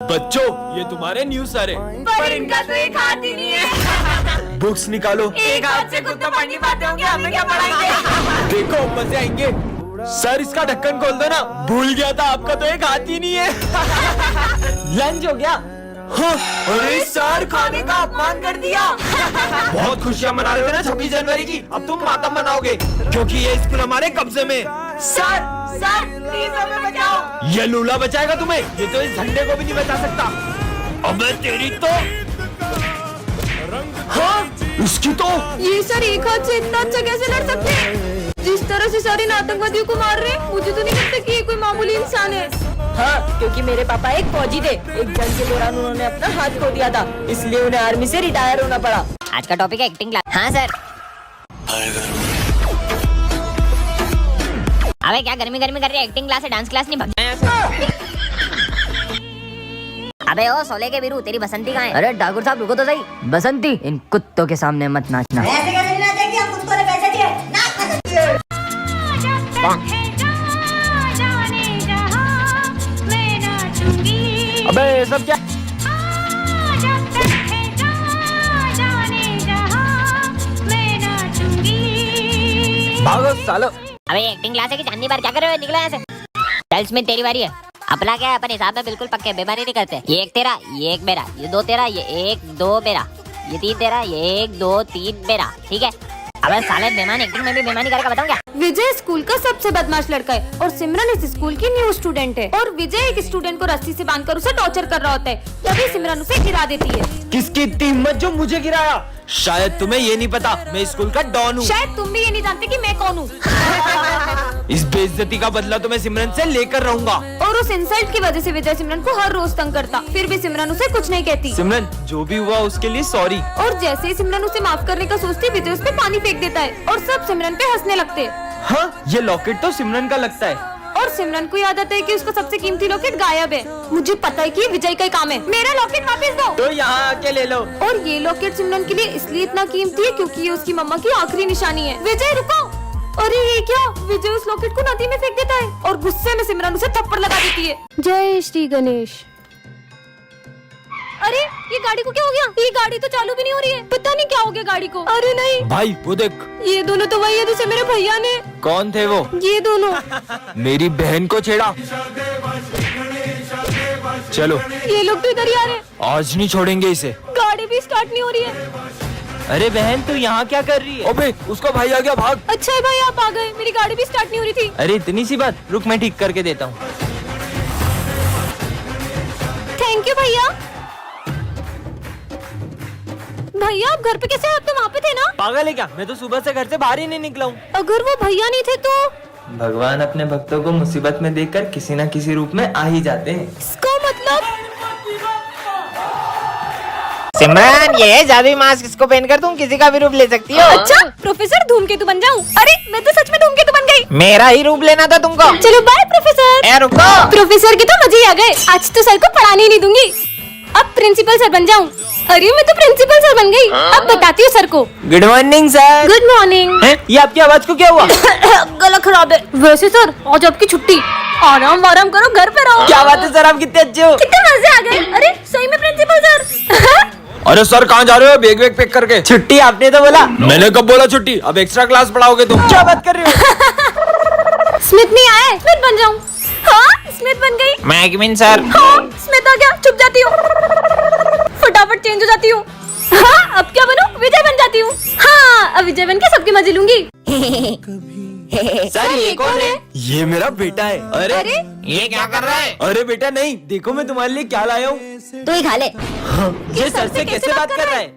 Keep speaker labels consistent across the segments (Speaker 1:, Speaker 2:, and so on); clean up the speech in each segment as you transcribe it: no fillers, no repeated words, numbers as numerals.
Speaker 1: बच्चों, ये तुम्हारे न्यूज़ सर है।
Speaker 2: पर इनका तो एक हाथ ही नहीं है।
Speaker 1: बुक्स निकालो।
Speaker 2: एक हाथ से खुद तो पढ़ नहीं पाते होंगे, हमें क्या पढ़ाएंगे?
Speaker 1: देखो मजे आएंगे। सर इसका ढक्कन खोल दो ना। भूल गया था, आपका तो एक हाथ ही नहीं है। लंच हो गया। हाँ, अरे सर खाने का अपमान कर दिया। बहुत खुशियाँ मना रहे थे ना 26 जनवरी की, अब तुम मातम मनाओगे क्योंकि ये स्कूल हमारे कब्जे में।
Speaker 2: सर प्लीज हमें बचाओ।
Speaker 1: ये लूला बचाएगा तुम्हें, ये तो इस झंडे को भी नहीं बचा सकता। अबे तेरी तो। हाँ, उसकी तो।
Speaker 2: ये सर एक हाथ से इतना अच्छा कैसे लड़ सकते हैं? जिस तरह से सर इन आतंकवादियों को मार रहे हैं, मुझे तो नहीं लगता कि ये कोई मामूली इंसान है। हाँ, क्योंकि मेरे पापा एक फौजी थे। एक जंग के दौरान उन्होंने अपना हाथ खो दिया था, इसलिए उन्हें आर्मी से रिटायर होना पड़ा।
Speaker 3: आज का टॉपिक है एक्टिंग क्लास। हाँ सर। अबे क्या गर्मी गर्मी कर रही है? एक्टिंग क्लास है, डांस क्लास नहीं। भग जाए यहाँ से। अबे ओ सोले के वीरू, तेरी बसंती कहाँ है?
Speaker 4: अरे ठाकुर साहब रुको तो सही। बसंती, इन कुत्तों के सामने मत नाचना।
Speaker 2: ऐसे कैसे नहीं नाचेंगे? हम कुत्तों ने पैसे दिए, नाच मत।
Speaker 1: अबे सब क्या? भागो सालो।
Speaker 3: अबे एक्टिंग क्लास है कि चांदनी बार? क्या कर रहे हो? निकलो यहाँ से। चल स्मिथ, तेरी बारी है। अपना क्या है, अपन हिसाब में बिल्कुल पक्के, बेईमानी नहीं करते। ये एक तेरा, ये एक मेरा, ये दो तेरा, ये एक दो मेरा, ये तीन तेरा, ये एक दो तीन मेरा, ठीक है? अबे साले बेईमान एक्टिंग में भी बेईमानी करेगा, बताऊं क्या?
Speaker 2: विजय स्कूल का सबसे बदमाश लड़का है और सिमरन इस स्कूल की न्यू स्टूडेंट है। और विजय एक स्टूडेंट को रस्सी से बांधकर उसे टॉर्चर कर रहा होता है, तभी सिमरन उसे गिरा देती है।
Speaker 1: किसकी इतनी हिम्मत जो मुझे गिराया? शायद तुम्हें ये नहीं पता, मैं स्कूल का डॉन हूँ।
Speaker 2: शायद तुम भी ये नहीं जानते कि मैं कौन हूँ।
Speaker 1: इस बेइज्जती का बदला तो मैं सिमरन से लेकर रहूंगा।
Speaker 2: और उस इंसल्ट की वजह से विजय सिमरन को हर रोज तंग करता, फिर भी सिमरन उसे कुछ नहीं कहती।
Speaker 1: सिमरन, जो भी हुआ उसके लिए सॉरी।
Speaker 2: और जैसे ही सिमरन उसे माफ करने का सोचती, विजय उस पे पानी फेंक देता है और सब सिमरन पे हंसने लगते हैं।
Speaker 1: हाँ, ये लॉकेट तो सिमरन का लगता है।
Speaker 2: और सिमरन को याद आता है कि उसका सबसे कीमती लॉकेट गायब है। मुझे पता है कि ये विजय का ही काम है। मेरा लॉकेट वापस दो।
Speaker 1: तो यहाँ आके ले लो।
Speaker 2: और ये लॉकेट सिमरन के लिए इसलिए इतना कीमती है क्योंकि ये उसकी मम्मा की आखिरी निशानी है। विजय रुको। अरे ये क्या? विजय उस लॉकेट को नदी में फेंक देता है और गुस्से में सिमरन उसे थप्पड़ लगा देती है। जय श्री गणेश। अरे ये गाड़ी को क्या हो गया? ये गाड़ी तो चालू भी नहीं हो रही है, पता नहीं क्या हो गया गाड़ी को। अरे नहीं
Speaker 1: भाई वो देख,
Speaker 2: ये दोनों तो वही है जिसे मेरे भैया ने।
Speaker 1: कौन थे वो?
Speaker 2: ये दोनों।
Speaker 1: मेरी बहन को छेड़ा। चलो,
Speaker 2: ये लोग तो इधर ही आ रहे हैं।
Speaker 1: आज नहीं छोड़ेंगे इसे।
Speaker 2: गाड़ी भी स्टार्ट नहीं हो रही है।
Speaker 1: अरे बहन, तू यहाँ क्या कर रही है? अबे उसका भाई आ गया, भाग।
Speaker 2: अच्छा है भाई, आप आ गए। मेरी गाड़ी भी स्टार्ट नहीं हो रही थी।
Speaker 1: अरे इतनी सी बात, रुक मैं ठीक करके देता हूँ।
Speaker 2: थैंक यू भैया। भैया आप घर पे कैसे? आप तो वहाँ पे थे ना?
Speaker 1: पागल है क्या? मैं तो सुबह से घर से बाहर ही नहीं निकला हूँ।
Speaker 2: अगर वो भैया नहीं थे तो?
Speaker 5: भगवान अपने भक्तों को मुसीबत में देखकर किसी न किसी रूप में आ ही जाते हैं।
Speaker 2: इसका मतलब?
Speaker 4: सिमरन, ये जादुई मास्क इसको पहनकर तुम किसी का भी रूप ले सकती हो।
Speaker 2: अच्छा, प्रोफेसर धूमकेतु बन जाऊं? अरे मैं तो सच में धूमकेतु बन गई।
Speaker 4: मेरा ही रूप लेना था तुमको।
Speaker 2: चलो बाय प्रोफेसर।
Speaker 4: ए रुको।
Speaker 2: प्रोफेसर के तो मजे ही आ गए। आज तो सर को पढ़ाने ही नहीं दूंगी। अब प्रिंसिपल सर बन जाऊं? अरे मैं तो प्रिंसिपल सर बन गई। अब बताती हूँ सर को।
Speaker 4: Good morning sir.
Speaker 2: Good morning.
Speaker 4: ये आपकी आवाज को क्या हुआ?
Speaker 2: गला खराब है। वैसे सर आज आपकी छुट्टी, आराम वाराम करो, घर पे रहो।
Speaker 4: क्या बात है सर, आप कितने अच्छे हो।
Speaker 2: कितने मजे आ गए। अरे सही में प्रिंसिपल सर।
Speaker 1: अरे सर कहाँ जा रहे हो? बैग वैग पैक करके।
Speaker 4: छुट्टी आपने तो बोला।
Speaker 1: मैंने कब बोला छुट्टी? अब एक्स्ट्रा क्लास पढ़ाओगे तुम।
Speaker 4: क्या बात कर रहे हो?
Speaker 2: स्मिथ नहीं आया, स्मिथ बन जाऊं? हाँ स्मिथ बन गई।
Speaker 4: मैगमिन सर।
Speaker 2: हाँ स्मिथ आ गया, चुप जाती हूँ, फटाफट चेंज हो जाती हूँ। हाँ अब क्या बनूं? विजय बन जाती हूँ। हाँ अब विजय बन के सबके मजे लूंगी।
Speaker 1: सर ये कौन है? ये मेरा बेटा है।
Speaker 2: अरे
Speaker 4: ये क्या कर रहा है?
Speaker 1: अरे बेटा नहीं, देखो मैं तुम्हारे लिए क्या लाया हूँ।
Speaker 3: तू ही खा ले।
Speaker 1: ये सर से कैसे बात कर रहा है?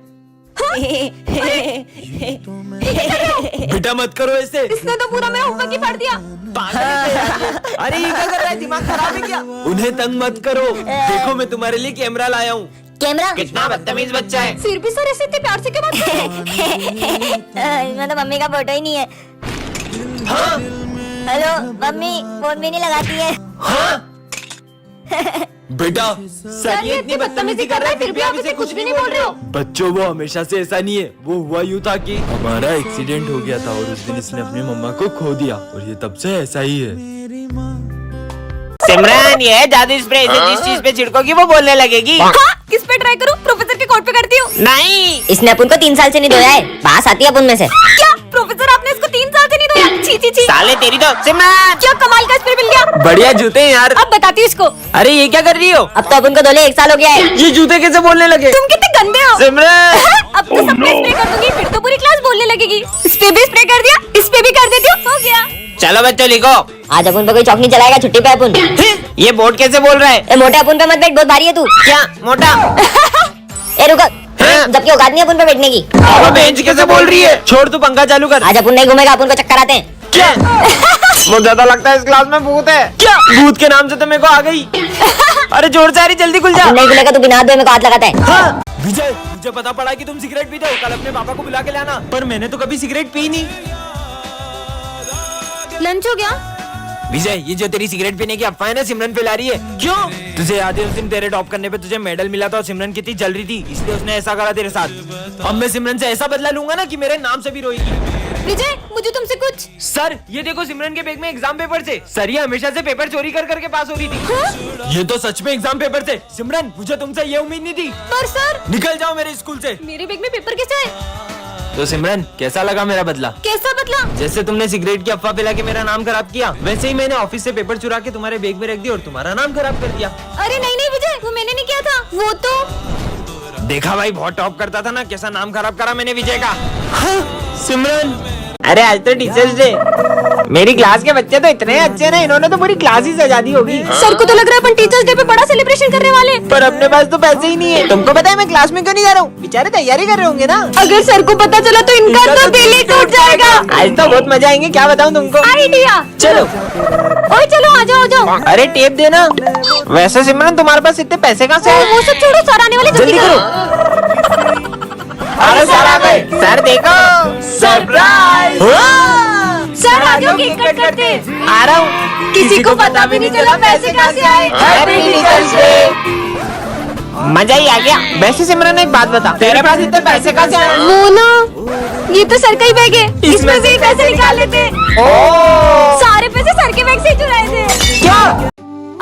Speaker 1: बेटा मत करो ऐसे।
Speaker 2: इसने तो पूरा मेरा होमवर्क ही पढ़ दिया।
Speaker 1: अरे ये क्या कर रहा है? दिमाग खराब है क्या? उन्हें तंग मत करो, देखो मैं तुम्हारे लिए कैमरा लाया हूँ।
Speaker 3: कैमरा?
Speaker 4: कितना बदतमीज बच्चा है।
Speaker 2: फिर भी सर ऐसे इतने प्यार से क्यों बात कर रहे हो?
Speaker 3: इसमें तो मम्मी का फोटो ही नहीं है। हेलो मम्मी, फोन भी नहीं लगाती है।
Speaker 1: बेटा
Speaker 2: सर ये इतनी बदतमीजी कर रहा है, फिर भी आप इसे कुछ भी नहीं बोल रहे हो।
Speaker 1: बच्चों वो हमेशा से ऐसा नहीं है। वो हुआ यूँ था कि हमारा एक्सीडेंट हो गया था और उस दिन इसने अपनी मम्मा को खो दिया और ये तब से ऐसा ही है।
Speaker 4: सिमरन ये है जादू स्प्रे, इसे जिस चीज पे छिड़कोगी वो बोलने लगेगी।
Speaker 2: हाँ, किस पे ट्राई करूँ? प्रोफेसर के कोट पे करती हूँ।
Speaker 4: नहीं,
Speaker 3: इसने अपन को 3 साल से नहीं धोया है, बास आती है अपन में से।
Speaker 2: क्या प्रोफेसर आपने इसको 3 साल से नहीं धोया? छी छी छी।
Speaker 4: साले तेरी तो। सिमरन
Speaker 2: क्या कमाल का स्प्रे मिल गया।
Speaker 1: बढ़िया जूते हैं यार।
Speaker 2: अब बताती हूँ इसको।
Speaker 1: अरे ये क्या कर रही हो?
Speaker 3: अब तो अपन को धोले 1 साल हो गया है।
Speaker 1: ये जूते कैसे बोलने लगे?
Speaker 2: तुम कितने गंदे हो।
Speaker 1: सिमरन
Speaker 2: अब तो सब पे स्प्रे कर दूंगी, फिर तो पूरी क्लास बोलने लगेगी। इस पे भी स्प्रे कर दिया, इस पे भी कर देती हूँ, हो गया।
Speaker 4: चलो बच्चों लिखो।
Speaker 3: आज अपन पे कोई चौक नहीं चलाएगा, छुट्टी पे अपन।
Speaker 4: ये बोर्ड कैसे बोल रहा है?
Speaker 3: ए मोटे अपन पे मत बैठ, बहुत भारी है तू।
Speaker 4: क्या मोटा?
Speaker 3: ए रुक, जबकि औकात नहीं अपन पे बैठने की।
Speaker 4: अब बेंच कैसे बोल रही है?
Speaker 1: छोड़, तू पंखा चालू कर।
Speaker 3: आज अपन नहीं घूमेगा, अपन को चक्कर आते हैं।
Speaker 4: क्या? मुझे ज्यादा लगता है इस क्लास में भूत है।
Speaker 1: क्या भूत के नाम से तो मेरे को आ गई। अरे जोर से आ रही, जल्दी खुल जा।
Speaker 3: अपन नहीं खुलेगा तो बिना हाथ धोए मेरे को हाथ लगाता है।
Speaker 1: हाँ। विजय, मुझे पता पड़ा कि तुम सिगरेट पीते हो, कल अपने पापा को बुला के लाना। पर मैंने तो कभी सिगरेट पी नहीं।
Speaker 2: लंच हो गया?
Speaker 1: विजय, ये जो तेरी सिगरेट पीने की अफवाह है ना, सिमरन फैला रही है। क्यों? तुझे याद है उस दिन तेरे टॉप करने पे तुझे मेडल मिला था और सिमरन कितनी जल रही थी, इसलिए उसने ऐसा करा तेरे साथ। अब मैं सिमरन से ऐसा बदला लूंगा ना कि मेरे नाम से भी रोएगी।
Speaker 2: विजय, मुझे तुमसे कुछ।
Speaker 1: सर, ये देखो सिमरन के बैग में एग्जाम पेपर थे। सर, ये हमेशा से पेपर चोरी कर करके पास हो रही थी। ये तो सच में एग्जाम पेपर थे। सिमरन, मुझे तुमसे ये उम्मीद नहीं थी।
Speaker 2: पर सर,
Speaker 1: निकल जाओ मेरे स्कूल से।
Speaker 2: मेरे बैग में पेपर कैसे है?
Speaker 1: तो सिमरन, कैसा लगा मेरा बदला?
Speaker 2: कैसा बदला?
Speaker 1: जैसे तुमने सिगरेट की अफवाह फैला के मेरा नाम खराब किया, वैसे ही मैंने ऑफिस से पेपर चुरा के तुम्हारे बैग में रख दिया और तुम्हारा नाम खराब कर दिया।
Speaker 2: अरे नहीं नहीं विजय, वो मैंने नहीं किया था। वो तो
Speaker 1: देखा भाई, बहुत टॉप करता था ना, कैसा नाम खराब करा मैंने विजय का। हाँ, सिमरन।
Speaker 4: अरे आज तो टीचर्स डे। मेरी क्लास के बच्चे तो इतने अच्छे ना, इन्होंने तो पूरी क्लास ही सजा दी होगी।
Speaker 2: सर को तो लग रहा है अपन टीचर्स डे पे बड़ा सेलिब्रेशन करने वाले।
Speaker 4: पर अपने पास तो पैसे ही नहीं है। तुमको पता है मैं क्लास में क्यों नहीं जा रहा हूँ? बेचारे तैयारी कर रहे होंगे ना।
Speaker 2: अगर सर को पता चला तो इनका तो दिल ही टूट जाएगा।
Speaker 4: आज तो बहुत मजा आएंगे, क्या बताऊँ तुमको।
Speaker 2: आइडिया।
Speaker 4: चलो।
Speaker 2: ओए चलो, आ जाओ आ जाओ।
Speaker 4: अरे टेप देना। वैसे सिमरन तुम्हारे पास इतने पैसे कहाँ से आए?
Speaker 2: वो सब छोड़ो, सर आने वाले,
Speaker 4: जल्दी करो। अरे सर आ गए। सर देखो, सरप्राइज।
Speaker 2: सर आ जाओ, केक कट करते हैं।
Speaker 4: आ रहा हूँ।
Speaker 2: किसी को पता भी नहीं चला पैसे कहाँ से आए।
Speaker 4: Happy teachers day. मजा ही आ गया। वैसे सिमरन एक बात बता, तेरे पास इतने पैसे कहाँ से आए?
Speaker 2: वो ना, ये तो सर का ही बैग है, इसमें से ही पैसे निकाल लेते। सारे पैसे सर के बैग से ही चुराए थे।
Speaker 4: क्या?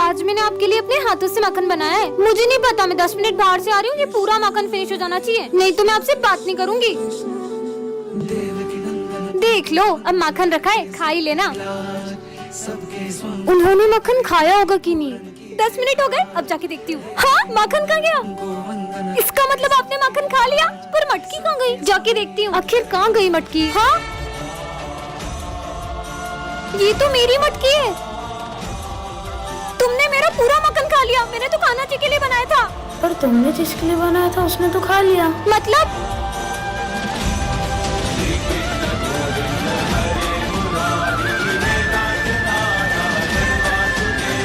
Speaker 2: आज मैंने आपके लिए अपने हाथों से मक्खन बनाया है। मुझे नहीं पता, मैं 10 मिनट बाहर से आ रही हूँ, ये पूरा मक्खन फिनिश हो जाना चाहिए, नहीं तो मैं आपसे बात नहीं करूँगी। देख लो, अब मक्खन रखा है, खा ही लेना। उन्होंने मक्खन खाया होगा कि नहीं? 10 मिनट हो गए, अब जाके देखती हूँ। हाँ, मक्खन कहाँ गया? इसका मतलब आपने मक्खन खा लिया, पर मटकी कहाँ गई? जाके देखती हूँ, आखिर कहाँ गई मटकी। हाँ, ये तो मेरी मटकी है। तुमने मेरा पूरा मक्खन खा लिया। मैंने तो खाना जी के लिए बनाया था।
Speaker 6: पर तुमने जिसके लिए बनाया था उसने तो खा लिया।
Speaker 2: मतलब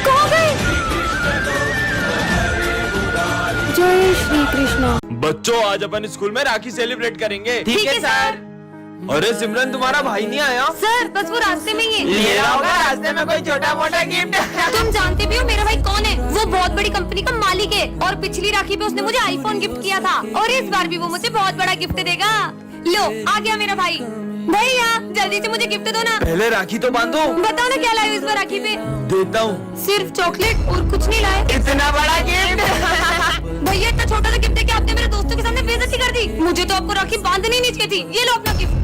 Speaker 2: कहाँ गए?
Speaker 6: जय श्री कृष्ण।
Speaker 1: बच्चों, आज अपन स्कूल में राखी सेलिब्रेट करेंगे।
Speaker 2: ठीक है सर।
Speaker 1: अरे सिमरन, तुम्हारा भाई नहीं आया?
Speaker 2: सर, बस वो रास्ते में ही है।
Speaker 1: ये रहा होगा रास्ते में कोई छोटा मोटा गिफ्ट।
Speaker 2: तुम जानते भी हो मेरा भाई कौन है? वो बहुत बड़ी कंपनी का मालिक है और पिछली राखी पे उसने मुझे आईफोन गिफ्ट किया था और इस बार भी वो मुझे बहुत बड़ा गिफ्ट देगा। लो, आ गया मेरा भाई। भैया, जल्दी से मुझे गिफ्ट दो ना।
Speaker 1: पहले राखी तो बांधो।
Speaker 2: बताओ ना क्या लाए हो इस बार राखी पे?
Speaker 1: देता हूँ।
Speaker 2: सिर्फ चॉकलेट और कुछ नहीं लाए?
Speaker 1: इतना बड़ा गिफ्ट।
Speaker 2: भैया, इतना छोटा सा गिफ्ट देके आपने मेरे दोस्तों के सामने बेइज्जती कर दी। मुझे तो आपको राखी बांधनी नहीं चाहिए थी। ये लो अपना गिफ्ट।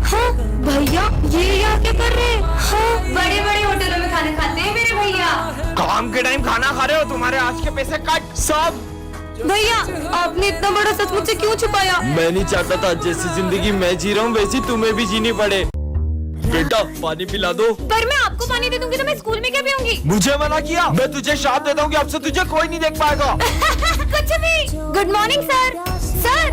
Speaker 2: हाँ भैया, ये यहाँ क्या कर रहे हैं? हाँ, बड़े बड़े होटलों में खाना खाते हैं मेरे भैया।
Speaker 1: काम के टाइम खाना खा रहे हो, तुम्हारे आज के पैसे कट सब।
Speaker 2: भैया, आपने इतना बड़ा सच मुझसे क्यों छुपाया?
Speaker 1: मैं नहीं चाहता था जैसी जिंदगी मैं जी रहा हूँ वैसी तुम्हें भी जीनी पड़े। बेटा, पानी पिला दो।
Speaker 2: पर मैं आपको पानी दे दूंगी तो मैं स्कूल में क्या पीऊंगी?
Speaker 1: मुझे मना किया। मैं तुझे श्राप देता हूँ कि अब से तुझे कोई नहीं देख पाएगा।
Speaker 2: कुछ भी। Good morning sir. सर,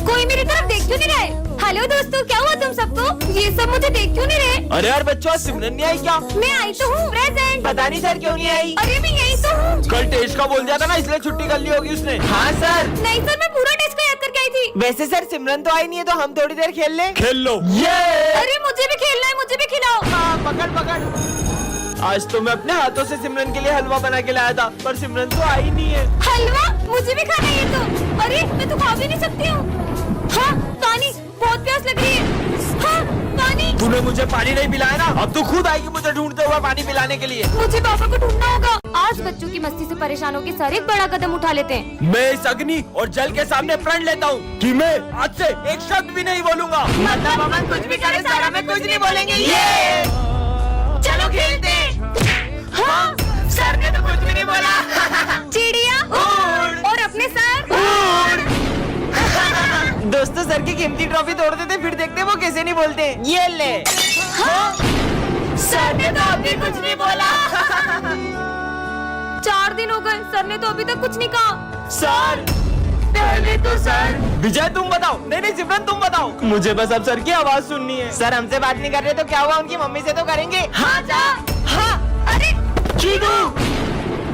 Speaker 2: कोई मेरी तरफ देख क्यों नहीं रहे? हेलो दोस्तों, क्या हुआ तुम सबको? ये सब मुझे देख क्यों नहीं रहे?
Speaker 1: अरे यार बच्चों, आज सिमरन नहीं आई क्या?
Speaker 2: मैं आई तो हूँ, प्रेजेंट।
Speaker 4: पता नहीं सर क्यों नहीं आई।
Speaker 2: अरे मैं यही तो हूँ।
Speaker 1: कल टेस्ट का बोल दिया था ना, इसलिए छुट्टी कर ली होगी उसने।
Speaker 4: हाँ सर।
Speaker 2: नहीं सर, मैं पूरा टेस्ट को याद करके आई थी।
Speaker 4: वैसे सर सिमरन तो आई नहीं है, तो हम थोड़ी देर खेल लें।
Speaker 1: खेल लो।
Speaker 2: अरे मुझे भी खेलना है, मुझे भी खिलाओ।
Speaker 4: हाँ, पकड़ पकड़।
Speaker 1: आज तो मैं अपने हाथों से सिमरन के लिए हलवा बना के लाया था, पर सिमरन तो आई नहीं है।
Speaker 2: हलवा? मुझे भी खाना है ये तो। अरे मैं तो खा भी नहीं सकती हूँ। हाँ, पानी, बहुत प्यास लग रही है। हाँ, पानी।
Speaker 1: तूने मुझे पानी नहीं पिलाया ना, अब तू खुद आएगी मुझे ढूंढते हुए पानी पिलाने के लिए।
Speaker 2: मुझे पापा को ढूंढना होगा। आज बच्चों की मस्ती से परेशान होकर सर एक बड़ा कदम उठा लेते हैं।
Speaker 1: मैं इस अग्नि और जल के सामने प्रण लेता हूँ कि मैं आज से एक शब्द भी नहीं बोलूंगा।
Speaker 2: मतलब अमन कुछ भी करे सारा में कुछ नहीं बोलेंगे। ये चलो खेलते हैं। हाँ, सर ने तो कुछ भी नहीं बोला। चिड़िया और अपने सर।
Speaker 4: दोस्तों सर की कीमती ट्रॉफी तोड़ देते फिर देखते वो कैसे नहीं बोलते। ये ले।
Speaker 2: हाँ? सर ने तो अभी कुछ नहीं बोला। 4 दिन हो गए, सर ने तो अभी तक कुछ नहीं कहा।
Speaker 1: सर
Speaker 2: पहले तो सर।
Speaker 1: विजय तुम बताओ। नहीं सिमरन तुम बताओ। मुझे बस अब सर की आवाज सुननी है।
Speaker 4: सर हमसे बात नहीं कर रहे तो क्या हुआ, उनकी मम्मी से तो करेंगे।
Speaker 2: हाँ जा। हाँ अरे
Speaker 1: चीनू,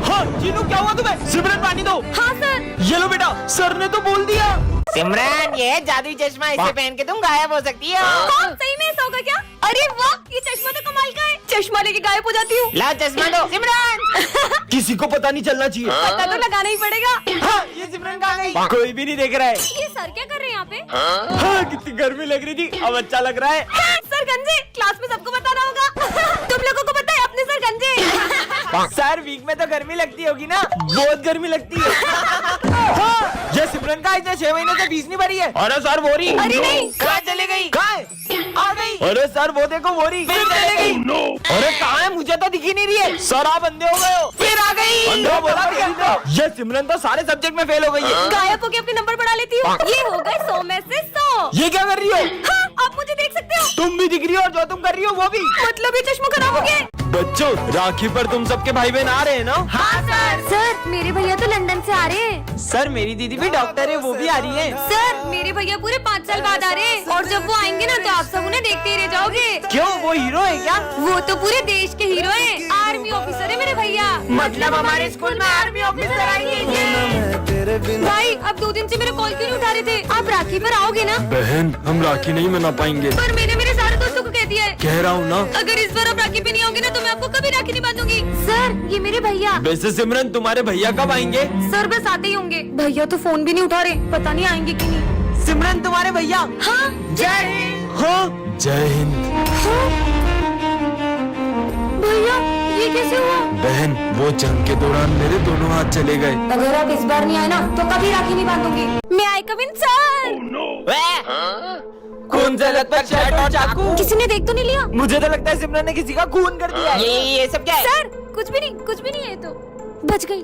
Speaker 1: हाँ चीनू क्या हुआ तुम्हें? सिमरन पानी दो।
Speaker 2: हाँ सर।
Speaker 1: ये लो बेटा, सर ने तो बोल दिया।
Speaker 4: सिमरन ये जादुई चश्मा, इसे पहन के तुम गायब हो सकती हो।
Speaker 2: कौन सही में ऐसा होगा क्या? अरे वाह, ये चश्मा तो कमाल का है। चश्मा लेके गायब हो जाती हूँ।
Speaker 4: ला चश्मा दो सिमरन।
Speaker 1: किसी को पता नहीं चलना चाहिए।
Speaker 2: पता तो लगाना ही पड़ेगा।
Speaker 4: हाँ, ये सिमरन कहाँ गई?
Speaker 1: कोई भी नहीं देख रहा है।
Speaker 2: ये सर क्या कर रहे हैं यहाँ पे?
Speaker 1: हाँ कितनी गर्मी लग रही थी, अब अच्छा लग रहा है।
Speaker 2: सर गंजे, क्लास में सबको बताना होगा। तुम लोगों को पता है अपने सर गंजे।
Speaker 4: सर वीक में तो गर्मी लगती होगी ना।
Speaker 1: बहुत गर्मी लगती है।
Speaker 4: हाँ, ये सिमरन का इतने 6 महीने से फीस नहीं भरी है।
Speaker 1: अरे सर वो रही।
Speaker 2: अरे नहीं।
Speaker 4: कहाँ चले गई? कहाँ है? आ गई।
Speaker 1: अरे सर वो देखो वो रही।
Speaker 4: फिर चले गई। अरे कहाँ है, मुझे तो दिखी नहीं रही है।
Speaker 1: सर आप अंधे हो गए हो।
Speaker 4: फिर आ गई।
Speaker 1: अंधा बोला क्या? ये सिमरन तो सारे सब्जेक्ट में फेल हो गई है।
Speaker 2: गायब होके अपने नंबर बढ़ा लेती हूँ। ये हो गए 100 में से 100।
Speaker 1: ये क्या कर रही हो?
Speaker 2: हाँ, आप मुझे देख सकते हो।
Speaker 1: तुम भी दिख रही हो और जो तुम कर रही हो वो भी।
Speaker 2: मतलब ये चश्मा खराब हो गया।
Speaker 1: बच्चों राखी पर तुम सबके भाई बहन आ रहे हैं ना?
Speaker 2: हाँ सर। सर मेरे भैया तो लंदन से आ रहे हैं।
Speaker 4: सर मेरी दीदी भी डॉक्टर है, वो भी आ रही है।
Speaker 2: सर मेरे भैया पूरे 5 साल बाद आ रहे हैं और जब वो आएंगे ना तो आप सब उन्हें देखते ही रह जाओगे।
Speaker 4: क्यों, वो हीरो है क्या?
Speaker 2: वो तो पूरे देश के हीरो हैं। आर्मी ऑफिसर है मेरे भैया।
Speaker 4: मतलब हमारे स्कूल में आर्मी ऑफिसर आएंगे।
Speaker 2: भाई अब 2 दिन से मेरे कॉल क्यों नहीं उठा रहे थे? आप राखी पर आओगे ना?
Speaker 1: बहन हम राखी नहीं मना पाएंगे।
Speaker 2: पर मैंने मेरे सारे दोस्तों को कह दिया है।
Speaker 1: कह रहा हूँ ना।
Speaker 2: अगर इस बार आप राखी पे नहीं आओगे ना तो मैं आपको कभी राखी नहीं बांधूंगी। सर ये मेरे भैया।
Speaker 1: वैसे सिमरन तुम्हारे भैया कब आएंगे?
Speaker 2: सर बस आते ही होंगे। भैया तो फोन भी नहीं उठा रहे, पता नहीं आएंगे कि नहीं।
Speaker 4: सिमरन तुम्हारे भैया।
Speaker 2: हाँ
Speaker 4: जय हिंद।
Speaker 1: हाँ जय हिंद।
Speaker 2: भैया ये कैसे हुआ?
Speaker 1: बहन वो जंग के दौरान मेरे दोनों हाथ चले गए।
Speaker 2: अगर आप इस बार नहीं आए ना तो कभी राखी नहीं बांधूंगी। मैं आई कम इन सर।
Speaker 4: खून से लथपथ शर्ट और चाकू।
Speaker 2: किसी ने देख तो नहीं लिया?
Speaker 4: मुझे तो लगता है सिमरन ने किसी का खून कर दिया। ये सब क्या है?
Speaker 2: सर कुछ भी नहीं है, तो बच गई।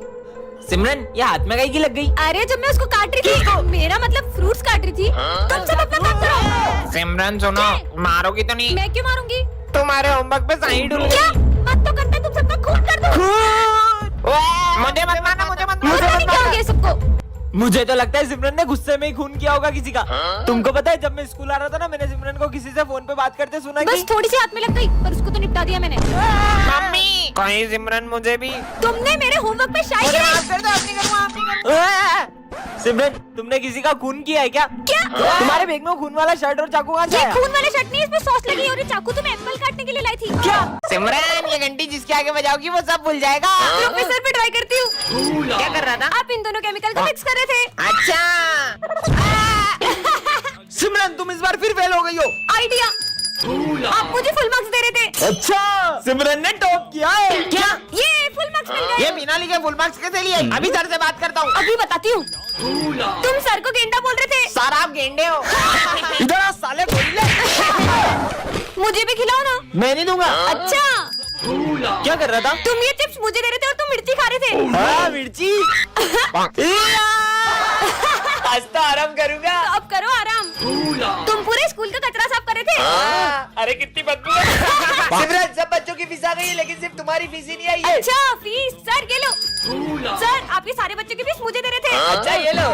Speaker 4: सिमरन ये हाथ में गई की लग गई?
Speaker 2: अरे जब मैं उसको काट रही थी, मेरा मतलब फ्रूट्स काट रही थी। तुम सब अपना काम करो।
Speaker 4: सिमरन सुनो, मारोगी तो नहीं?
Speaker 2: मैं क्यों मारूंगी?
Speaker 4: तुम्हारे होमवर्क पे साइन डुल
Speaker 2: क्या मत तो करते, तुम सबका खून कर दो।
Speaker 4: मुझे मत मारना, मुझे मत
Speaker 2: पता नहीं क्या हो गया सबको।
Speaker 4: मुझे तो लगता है सिमरन ने गुस्से में ही खून किया होगा किसी का। तुमको पता है जब मैं स्कूल आ रहा था ना, मैंने सिमरन को किसी से फोन पे बात करते सुना।
Speaker 2: बस थोड़ी सी हाथ में लग गई पर उसको तो निपटा दिया मैंने।
Speaker 4: मम्मी कहीं सिमरन मुझे भी।
Speaker 2: तुमने मेरे होमवर्क पे शायरी
Speaker 4: सिमरन तुमने किसी का खून किया है क्या?
Speaker 2: क्या?
Speaker 4: तुम्हारे बैग में खून वाला शर्ट और चाकू कहाँ से
Speaker 2: ये
Speaker 4: आया?
Speaker 2: खून वाले शर्ट नहीं, इसमें सॉस लगी और ये चाकू तो मैं एप्पल काटने के लिए लाई थी।
Speaker 4: क्या? सिमरन ये घंटी जिसके आगे बजाओगी वो सब भूल जाएगा।
Speaker 2: प्रोफेसर पे ट्राई करती हूँ।
Speaker 4: क्या कर रहा था?
Speaker 2: आप इन दोनों केमिकल को मिक्स कर रहे थे।
Speaker 4: अच्छा।
Speaker 1: सिमरन तुम इस बार फिर फेल हो गई हो।
Speaker 2: आइडिया, आप मुझे फुल मार्क्स दे रहे थे।
Speaker 1: अच्छा सिमरन ने टॉप किया है।
Speaker 4: क्या?
Speaker 2: ये फुल मार्क्स मिल गए।
Speaker 4: ये बिना लिखे फुल मार्क्स कैसे लिए? अभी सर से बात करता हूँ।
Speaker 2: अभी बताती हूँ। तुम सर को गेंडा बोल रहे थे।
Speaker 4: सर आप गेंडे हो।
Speaker 1: इधर आ साले बोल ले।
Speaker 2: मुझे भी खिलाओ ना।
Speaker 4: मैं नहीं दूंगा।
Speaker 2: अच्छा
Speaker 4: क्या कर रहा था?
Speaker 2: तुम ये चिप्स मुझे दे रहे थे और तुम मिर्ची खा रहे थे।
Speaker 4: हाँ मिर्ची। आज तो आराम करूंगा।
Speaker 2: तो अब करो आराम। तुम पूरे स्कूल का कचरा साफ कर रहे थे।
Speaker 4: अरे कितनी बदबू है। सिमरन सब बच्चों की फीस आ गई है लेकिन सिर्फ तुम्हारी फीस ही नहीं आई है।
Speaker 2: अच्छा फीस सर ये लो। सर आप ये सारे बच्चों की फीस मुझे दे रहे थे।
Speaker 4: अच्छा ये लो।